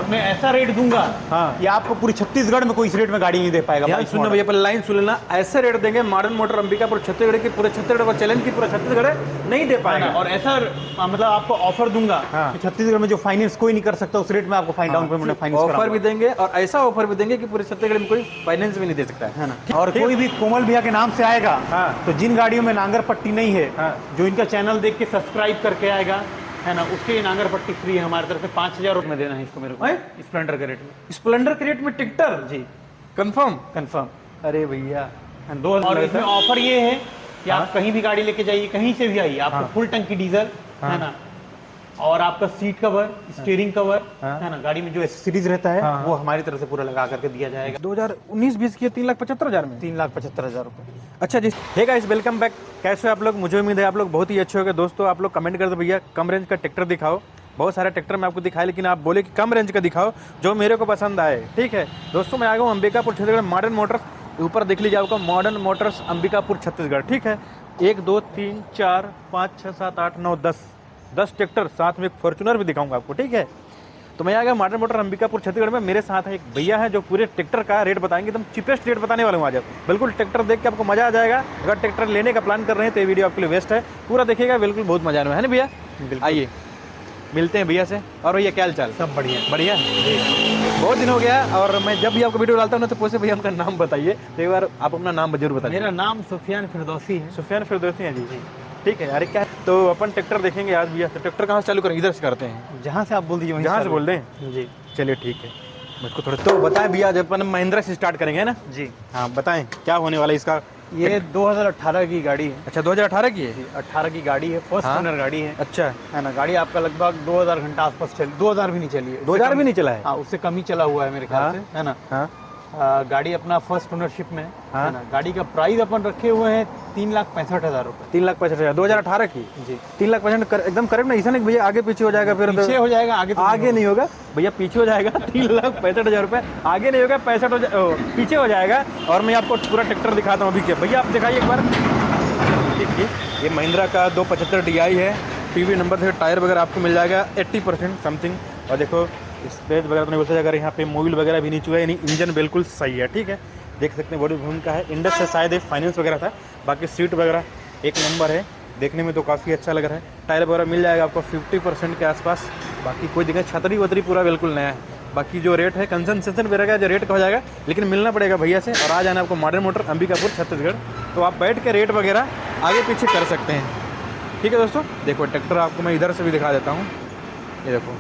मैं ऐसा रेट दूंगा कि आपको पूरी छत्तीसगढ़ में कोई इस रेट में गाड़ी नहीं दे पाएगा। सुनना भैया, पहले लाइन सुन लेना, ऐसे रेट देंगे मॉडर्न मोटर अंबिकापुर छत्तीसगढ़ की, पूरे छत्तीसगढ़ को चैलेंज की पूरा छत्तीसगढ़ नहीं दे पाएगा। और ऐसा मतलब आपको ऑफर दूंगा कि छत्तीसगढ़ में जो फाइनेंस कोई नहीं कर सकता उस रेट में आपको डाउन पेमेंट फाइनेंस ऑफर भी देंगे, और ऐसा ऑफर भी देंगे कि पूरे छत्तीसगढ़ में कोई फाइनेंस भी नहीं दे सकता है ना। और कोई भी कोमल भैया के नाम से आएगा तो जिन गाड़ियों में नांगर पट्टी नहीं है, जो इनका चैनल देख के सब्सक्राइब करके आएगा है ना, उसके नांगर पट्टी फ्री है हमारी तरफ से। 5,000 रुपये में देना है इसको मेरे को, स्प्लेंडर के रेट में। स्प्लेंडर के रेट में टिकटर जी, कंफर्म। अरे भैया 2000। और इसमें ऑफर ये है कि आप कहीं भी गाड़ी लेके जाइए, कहीं से भी आइए, आपको फुल टंकी डीजल है ना, और आपका सीट कवर, स्टीयरिंग कवर है ना, गाड़ी में जो एक्सेसरीज रहता है वो हमारी तरफ से पूरा लगा करके दिया जाएगा। 2019-20 की 3,75,000 में 3,75,000 रुपये। अच्छा जी, हे गाइस, वेलकम बैक। कैसे हो आप लोग? मुझे उम्मीद है आप लोग बहुत ही अच्छे होंगे। दोस्तों, आप लोग कमेंट कर दो भैया कम रेंज का ट्रैक्टर दिखाओ। बहुत सारे ट्रैक्टर मैं आपको दिखाया, लेकिन आप बोले कि कम रेंज का दिखाओ जो मेरे को पसंद आए। ठीक है दोस्तों, मैं आ गया हूँ अंबिकापुर छत्तीसगढ़, मॉडर्न मोटर्स। ऊपर देख लीजिए आपका मॉडर्न मोटर्स अंबिकापुर छत्तीसगढ़। ठीक है, 1 2 3 4 5 6 7 8 9 10 ट्रैक्टर, साथ में एक फॉर्च्यूनर भी दिखाऊंगा आपको। ठीक है, तो मैं आ गया मॉडर्न मोटर अंबिकापुर छत्तीसगढ़ में। मेरे साथ है एक भैया है जो पूरे ट्रैक्टर का रेट बताएंगे, एकदम चीपेस्ट रेट बताने वाले हूँ आज। बिल्कुल ट्रैक्टर देख के आपको मजा आ जाएगा। अगर ट्रैक्टर लेने का प्लान कर रहे हैं तो ये वीडियो आपके लिए बेस्ट है, पूरा देखिएगा, बिल्कुल बहुत मजा आने है ना भैया। आइए मिलते हैं भैया से। और भैया क्या हाल चाल? सब बढ़िया बढ़िया। बहुत दिन हो गया, और मैं जब भी आपको वीडियो डालता हूँ ना तो पूछे भैया उनका नाम बताइए, तो एक बार आप अपना नाम जरूर बताइए। मेरा नाम सुफियान फिरदौसी है। सुफियान फिरदौसी है जी। ठीक है, अरे क्या है, तो अपन ट्रैक्टर देखेंगे आज भैया। तो ट्रैक्टर कहाँ से चालू करें? इधर से करते हैं, जहाँ से आप बोल दीजिए, जहाँ से बोल दें जी। चलिए ठीक है, मुझको थोड़ा तो बताएं भैया। जब अपन महिंद्रा से स्टार्ट करेंगे ना जी, हाँ बताएं क्या होने वाला है इसका। ये 2018 की गाड़ी है। अच्छा, 2018 की है? 18 की गाड़ी है, फर्स्ट ओनर गाड़ी है। अच्छा है ना, गाड़ी आपका लगभग 2000 घंटा आसपास चली। 2000 भी नहीं चली है, 2000 भी नहीं चला है? हाँ, उससे कम ही चला हुआ है मेरे ख्याल से, है ना। गाड़ी अपना फर्स्ट ओनरशिप में है ना। गाड़ी का प्राइस अपन रखे हुए हैं 3,65,000 रुपये। 3,65,000 2018 की जी। 3,65,000 एकदम करेक्ट ना? ऐसा नहीं भैया आगे पीछे हो जाएगा फिर? पीछे हो जाएगा, आगे तो आगे नहीं होगा भैया, पीछे हो जाएगा। 3,65,000 रुपये आगे नहीं होगा, 65 पीछे हो जाएगा। और मैं आपको पूरा ट्रैक्टर दिखाता हूँ अभी के। भैया आप दिखाइए एक बार। देखिए, ये महिंद्रा का 275 DI है। PV नंबर से टायर वगैरह आपको मिल जाएगा 80% समथिंग। और देखो स्पेस वगैरह तो नहीं बोल जाएगा, यहाँ पे मोबिल वगैरह भी नहीं चुका है, यानी इंजन बिल्कुल सही है। ठीक है, देख सकते हैं बॉडी भूमि का है, इंडस से शायद एक फाइनेंस वगैरह था। बाकी सीट वगैरह एक नंबर है, देखने में तो काफ़ी अच्छा लग रहा है। टायर वगैरह मिल जाएगा आपको 50% के आसपास। बाकी कोई दिक्कत, छतरी वतरी पूरा बिल्कुल नया है। बाकी जो रेट है कंसेशन पे रहेगा, जो रेट का हो जाएगा, लेकिन मिलना पड़ेगा भैया से। और आ जाना आपको मॉडर्न मोटर अंबिकापुर छत्तीसगढ़, तो आप बैठ के रेट वगैरह आगे पीछे कर सकते हैं। ठीक है दोस्तों, देखो ट्रैक्टर आपको मैं इधर से भी दिखा देता हूँ। ये देखो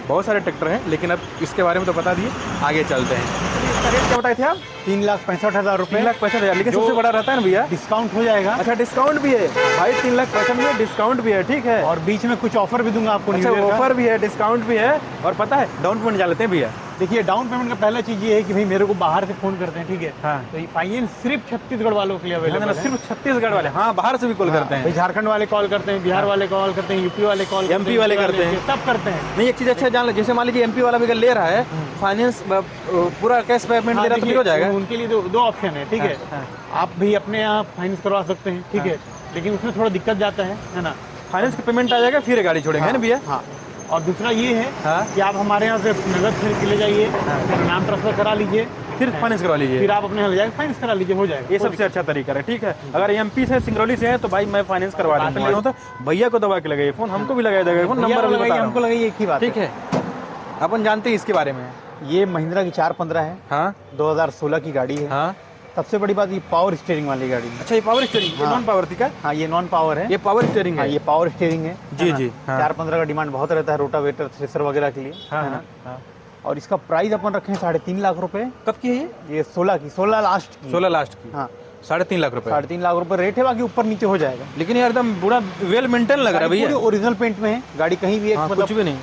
बहुत सारे ट्रैक्टर हैं, लेकिन अब इसके बारे में तो बता दिए, आगे चलते हैं। इसका रेट क्या बताए थे आप? 3,65,000 रुपये। 3,65,000, लेकिन सबसे बड़ा रहता है ना भैया, डिस्काउंट हो जाएगा। अच्छा डिस्काउंट भी है भाई, 3,65,000 में डिस्काउंट भी है। ठीक है, और बीच में कुछ ऑफर भी दूंगा आपको। अच्छा, ऑफर भी है, डिस्काउंट भी है। और पता है डाउन पेमेंट जा लेते हैं भैया। देखिए, डाउन पेमेंट का पहला चीज ये है कि भाई मेरे को बाहर से फोन करते हैं, ठीक है। हाँ, तो ये फाइनेंस सिर्फ छत्तीसगढ़ वालों के लिए अवेलेबल है। सिर्फ छत्तीसगढ़ वाले? हाँ, बाहर से भी कॉल करते हैं। झारखंड वाले कॉल करते हैं, बिहार वाले कॉल करते हैं, यूपी वाले कॉल, MP वाले करते हैं, सब करते हैं। नहीं एक चीज अच्छा जान लो, जैसे मान लीजिए MP वाला भी अगर ले रहा है फाइनेंस पूरा कैश पेमेंट दे रहा है तो हो जाएगा। उनके लिए दो ऑप्शन है, ठीक है। आप भी अपने यहाँ फाइनेंस करवा सकते हैं, ठीक है, लेकिन उसमें थोड़ा दिक्कत जाता है ना। फाइनेंस की पेमेंट आ जाएगा, फिर गाड़ी छोड़ेंगे ना भैया। हाँ, और दूसरा ये है कि आप हमारे यहाँ से नगद खरीद के ले जाइए, नाम ट्रांसफर करा लीजिए, फिर फाइनेंस करवा लीजिए, फिर आप अपने यहाँ ले जाकर फाइनेंस करा लीजिए, हो जाएगा। ये सबसे अच्छा तरीका है। ठीक है, अगर MP से सिंगरौली से है तो भाई मैं फाइनेंस करवा दूंगा। तो भैया को दबा के लगाइए फोन, हमको भी लगाया जाएगा फोन, नंबर भी बता, हमको लगाइए, एक ही बात। ठीक है, अपन जानते हैं इसके बारे में। ये महिंद्रा की 415 है। हाँ, 2016 की गाड़ी है। हाँ, सबसे बड़ी बात ये पावर स्टीयरिंग वाली गाड़ी है। अच्छा, ये पावर स्टीयरिंग, नॉन पावर थी क्या? हाँ, ये नॉन पावर है। ये पावर स्टीयरिंग है? ये पावर स्टीयरिंग है। जी जी। 415 का डिमांड बहुत रहता है रोटावेटर थ्रेसर वगैरह के लिए। हाँ। और इसका प्राइस अपन रखे हैं 3.5 लाख रुपए। कब की है ये? 16 लास्ट की। 16 लास्ट की। हाँ, 3.5 लाख रुपए। 3.5 लाख रुपए रेट है, बाकी ऊपर नीचे हो जाएगा। लेकिन यार एकदम पूरा वेल मेंटेन लग रहा है भैया, ओरिजिनल पेंट में है गाड़ी, कहीं भी एक कुछ भी नहीं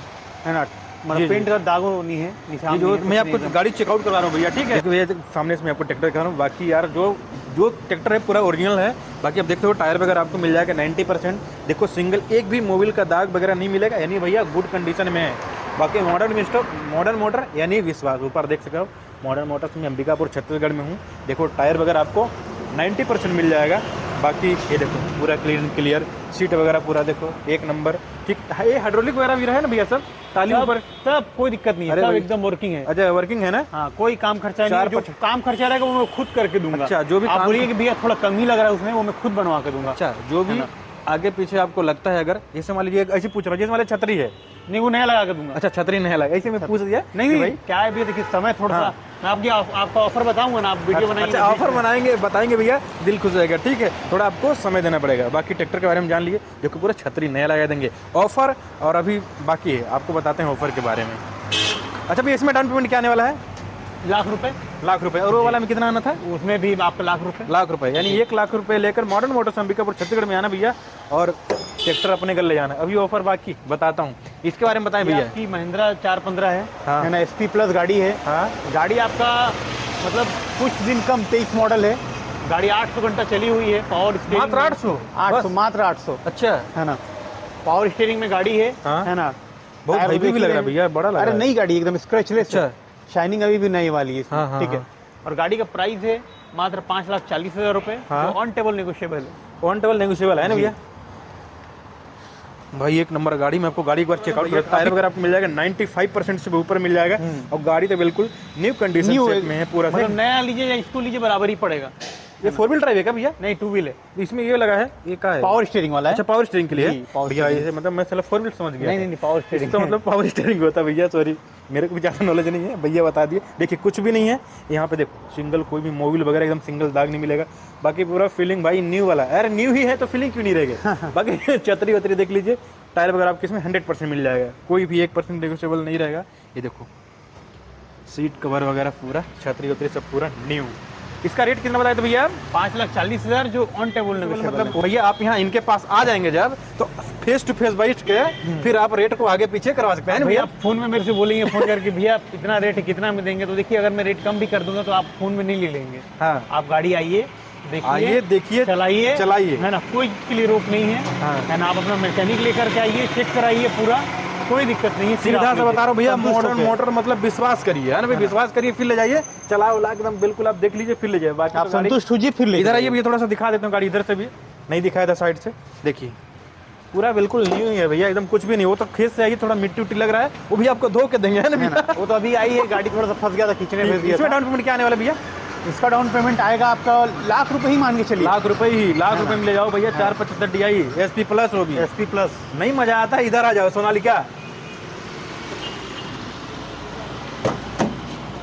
है ना, मतलब पेंट का दाग नहीं है, निशान जो नहीं है, मैं आपको गाड़ी चेकआउट करवा रहा हूँ भैया। ठीक है, भैया सामने से मैं आपको ट्रैक्टर दिखा रहा हूँ। बाकी यार जो ट्रैक्टर है पूरा ओरिजिनल है। बाकी आप देखते हो टायर वगैरह आपको मिल जाएगा 90%। देखो सिंगल एक भी मोबिल का दाग वगैरह नहीं मिलेगा, यानी भैया गुड कंडीशन में है। बाकी मॉडर्न मोटर यानी विश्वास, ऊपर देख सकते हो मॉडर्न मोटर्स में अंबिकापुर छत्तीसगढ़ में हूँ। देखो टायर वगैरह आपको 90% मिल जाएगा। बाकी ये देखो पूरा क्लीन क्लियर, सीट वगैरह पूरा देखो एक नंबर, ठीक है। ये हाइड्रोलिक वगैरह भी रहा है ना भैया सब, टाली ऊपर सब कोई दिक्कत नहीं है, अरे सब भाई। एकदम वर्किंग है। अच्छा वर्किंग है ना। हाँ, कोई काम खर्चा नहीं है, जो काम खर्चा रहेगा वो मैं खुद करके दूंगा। अच्छा, जो भी आप काम बोलिए कि भैया थोड़ा कम ही लग रहा है उसमें, वो मैं खुद बनवा के दूंगा। अच्छा, जो भी आगे पीछे आपको लगता है, अगर जैसे मान लीजिए ऐसे पूछ रहा हूँ, जैसे मान लीजिए छतरी है, नहीं वो नया लगा के दूंगा। अच्छा छतरी नहीं लगा, ऐसे में पूछ दिया नहीं भाई क्या है भैया, देखिए समय थोड़ा सा मैं आपका ऑफर बताऊंगा ना, आप वीडियो बनाएंगे। अच्छा ऑफर बनाएंगे, बताएंगे भैया, दिल खुश रहेगा, ठीक है। थोड़ा आपको समय देना पड़ेगा। बाकी ट्रैक्टर के बारे में जान लिए, देखो पूरा छतरी नया लगा देंगे, ऑफर और अभी बाकी है, आपको बताते हैं ऑफर के बारे में। अच्छा भैया, इसमें डाउन पेमेंट क्या आने वाला है? लाख रुपए। लाख रुपए। और वो वाला में कितना आना था? उसमें भी आपका लाख रुपए। लाख रुपए, यानी 1 लाख रुपए लेकर मॉडर्न मोटर्स अंबिकापुर छत्तीसगढ़ में आना भैया, और ट्रैक्टर अपने घर ले जाना। अभी ऑफर बाकी बताता हूँ, इसके बारे में बताएं भैया। आपकी महिंद्रा 415 है, हाँ। है ना, SP प्लस गाड़ी है। हाँ गाड़ी आपका मतलब कुछ दिन कम 23 मॉडल है। गाड़ी 800 घंटा चली हुई है। पावर स्टीयरिंग मात्र 800? 800 मात्र 800, अच्छा है ना। पावर स्टीयरिंग में गाड़ी है, हाँ। है ना। बहुत टायर हेवी भी लग रहा है भैया, बड़ा लग रहा अरे है। नई गाड़ी एकदम स्क्रैचलेस है, अच्छा। शाइनिंग अभी भी नई वाली है इसमें, हाँ, हाँ, ठीक है। हाँ। और गाड़ी का प्राइस है मात्र 5,40,000 रुपए, हाँ। जो ऑन टेबल नेगोशिएबल है। ऑन टेबल नेगोशिएबल है ना भैया। भाई एक नंबर गाड़ी में, आपको गाड़ी एक बार चेकआउट किया, टायर वगैरह आपको मिल जाएगा 95% से ऊपर मिल जाएगा, और गाड़ी तो बिल्कुल न्यू कंडीशन में है पूरा। मतलब नया लीजिए या इसको लीजिए बराबर ही पड़ेगा। ये 4 व्हील ड्राइव है क्या भैया? नहीं 2 व्हील है। इसमें ये लगा है, ये क्या है? पावर स्टीयरिंग वाला है। अच्छा पावर स्टीयरिंग के लिए जी, power भैया, ये मतलब मैं चलो 4 व्हील समझ गया। नहीं पावर स्टीयरिंग इसका मतलब पावर स्टीयरिंग होता है भैया, सॉरी मेरे को भी ज़्यादा नॉलेज नहीं है, भैया बता दिए। देखिए कुछ भी नहीं है यहाँ पे, देखो सिंगल कोई भी मोबिल वगैरह एकदम सिंगल दाग नहीं मिलेगा। बाकी पूरा फीलिंग भाई न्यू वाला है। अरे न्यू ही है तो फीलिंग क्यों नहीं रहेगी? बाकी छतरी वतरी देख लीजिए, टायर वगैरह आपके इसमें 100% मिल जाएगा, कोई भी 1% नेगोशिएबल नहीं रहेगा। ये देखो सीट कवर वगैरह पूरा, छतरी वतरी सब पूरा न्यू। इसका रेट कितना बताया था भैया? 5,40,000 जो ऑन टेबल नेगोशिएबल है। मतलब भैया आप यहाँ इनके पास आ जाएंगे जब, तो फेस टू फेस बैठ के फिर आप रेट को आगे पीछे करवा सकते हैं ना भैया भैया। फोन में मेरे से बोलेंगे फोन करके, भैया इतना रेट है कितना में देंगे, तो देखिए अगर मैं रेट कम भी कर दूंगा तो आप फोन में नहीं ले लेंगे। हाँ आप गाड़ी आइए, आइए देखिए चलाइए, चलाइए, है ना, कोई के लिए रोक नहीं है, हाँ। है ना। आप अपना मैकेनिक लेकर के आइए, चेक कराइए पूरा, कोई दिक्कत नहीं है। फिर सीधा आप से बता रहा हूँ भैया, संतुष्ट मॉडर्न होके। मोटर मतलब विश्वास करिए, है ना भाई, विश्वास करिए फिर ले जाइए, चलाओ ला एकदम बिल्कुल, आप देख लीजिए फिर ले जाइए। बाकी आप तो गाड़ी- संतुष्ट होइए फिर ले इधर आइए भैया, थोड़ा सा दिखा देता हूँ गाड़ी इधर से भी, नहीं दिखाया था साइड से, देखिए पूरा बिल्कुल न्यू ही है भैया, एकदम कुछ भी नहीं। वो तो खेत से आइए, थोड़ा मिट्टी उट्टी लग रहा है, वो भी आपको धो के देंगे, है ना भैया। वो तो अभी आई है, गाड़ी थोड़ा सा फंस गया था, खींचने में दिया इसमें था। डाउन पेमेंट क्या आने वाला भैया? इसका डाउन पेमेंट आएगा आपका लाख रुपए ही मान के चलिए। लाख रुपए ही, लाख रुपए में ले जाओ भैया। 475 DI SP प्लस वो भी, SP प्लस। नहीं मजा आता, इधर आ जाओ सोनालिका।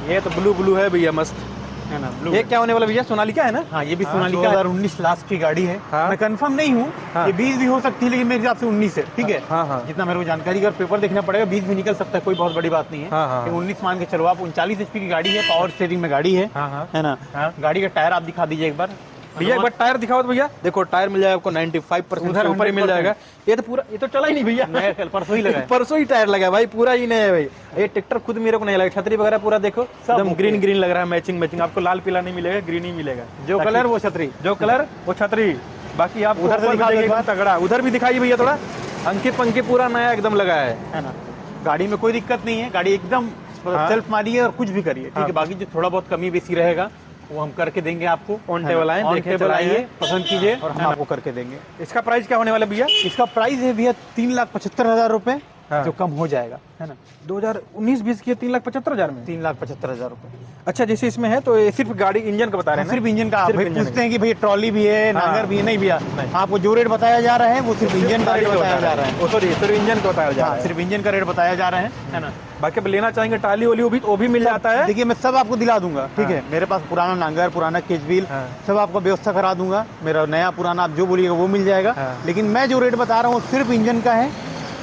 ये तो ब्लू ब्लू है भैया, मस्त है ना, ब्लू। ये क्या होने वाला भैया? सोनालिका है ना? हाँ, ये भी सोनालिका 2019 लास्ट की गाड़ी है। हाँ। मैं कंफर्म नहीं हूँ, हाँ। ये 20 भी हो सकती है, लेकिन मेरे हिसाब से 19 है, ठीक है। हाँ, हाँ। जितना मेरे को जानकारी का पेपर देखना पड़ेगा, 20 भी निकल सकता है, कोई बहुत बड़ी बात नहीं है। हाँ, हाँ। 19 मान के चलो आप। 39 HP की गाड़ी है, पावर स्टीयरिंग में गाड़ी है, हाँ, हाँ। है ना। हाँ। गाड़ी का टायर आप दिखा दीजिए एक बार भैया, एक बार टायर दिखाओ तो भैया, देखो टायर मिल जाएगा आपको 95% से ऊपर ही मिल जाएगा। ये तो पूरा, ये तो चला ही नहीं भैया, नया कल परसों ही लगा है। परसों ही टायर लगा है भाई, पूरा ही नया है भाई। ये ट्रैक्टर खुद मेरे को नहीं लगा, छतरी वगैरह पूरा देखो एकदम ग्रीन ग्रीन लग रहा है, मैचिंग मैचिंग। आपको लाल पीला नहीं मिलेगा, ग्रीन ही मिलेगा, जो कलर वो छतरी, जो कलर वो छतरी। बाकी आप उधर से दिखा दो एक बार। तगड़ा, उधर भी दिखाइए भैया थोड़ा, अंकित पंखे पूरा नया एकदम लगा है ना। गाड़ी में कोई दिक्कत नहीं है, गाड़ी एकदम सेल्फ मारिए और कुछ भी करिए, ठीक है। बाकी जो थोड़ा बहुत कमी बेसी रहेगा वो हम करके देंगे आपको। ऑन टेबल आए, देखें, चलाइए, पसंद कीजिए और हम आपको करके देंगे। इसका प्राइस क्या होने वाला भैया? इसका प्राइस है भैया 3,75,000 रुपए, हाँ। जो कम हो जाएगा, है ना। 2019-20 की 3,75,000 में। 3,75,000 रुपए। अच्छा, जैसे इसमें है तो ये सिर्फ गाड़ी इंजन का बता रहे हैं ना? सिर्फ इंजन का। सिर्फ भाई इंजन पूछते हैं कि भैया ट्रॉली भी है, नांगर भी है, नहीं भैया, आपको जो रेट बताया जा रहा है वो सिर्फ इंजन का रेट बताया जा रहा है। सॉरी, सिर्फ इंजन का बताया जा रहा हाँ, है, सिर्फ इंजन का रेट बताया जा रहा है ना। बाकी अब लेना चाहेंगे टाली ओली वो भी मिल जाता है। देखिए मैं सब आपको दिला दूंगा, ठीक है। मेरे पास पुराना नांगर, पुराना केज व्हील, हाँ। सब आपको व्यवस्था करा दूंगा। मेरा नया पुराना आप जो बोलिएगा वो मिल जाएगा। हाँ। लेकिन मैं जो रेट बता रहा हूँ सिर्फ इंजन का है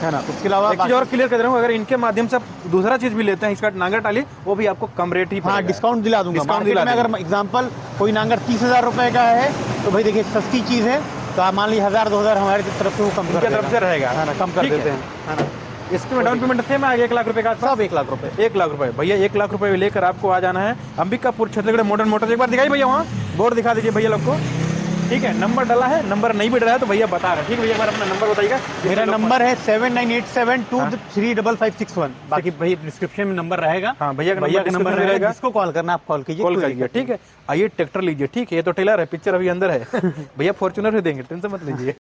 ना। उसके अलावा एक चीज और क्लियर कर दे रहा हूँ, अगर इनके माध्यम से आप दूसरा चीज भी लेते हैं, इसका नांगर टाली, वो भी आपको कम रेट ही हाँ, पड़ेगा। डिस्काउंट दिला दूंगा। डिस्काउंट मार्केट दिला में अगर एग्जांपल कोई नांगर 30,000 रुपए का है तो भाई देखिए सस्ती चीज है, तो आप मान लीजिए 1,000-2,000 हमारी तरफ से वो कम इनके तरफ से रहेगा, है ना, कम कर ठीक देते है। हैं, है ना। इसमें डाउन पेमेंट सेम आएगा 1 लाख रुपए का आसपास? सब 1 लाख रुपए। 1 लाख रुपए भैया, 1 लाख रुपए लेकर आपको आ जाना है अंबिकापुर छत्तीसगढ़ मॉडर्न मोटर्स। एक बार दिखाई भैया, वहाँ बोर्ड दिखा दीजिए भैया लोग को। ठीक है, नंबर डाला है, नंबर नहीं भी डाला है तो भैया बता रहे हैं। ठीक है भैया, एक बार अपना नंबर बताइएगा। मेरा नंबर है 7987235561। बाकी भाई डिस्क्रिप्शन में नंबर रहेगा। हाँ, भैया का नंबर नंबर रहेगा, जिसको कॉल करना आप कॉल कीजिए, कॉल कोई करिए। दिक्कत ठीक है, आइए ट्रैक्टर लीजिए। ठीक है, ये तो टेलर है, पिक्चर अभी अंदर है। भैया फॉर्च्यूनर भी देंगे, टेंशन मत लीजिए।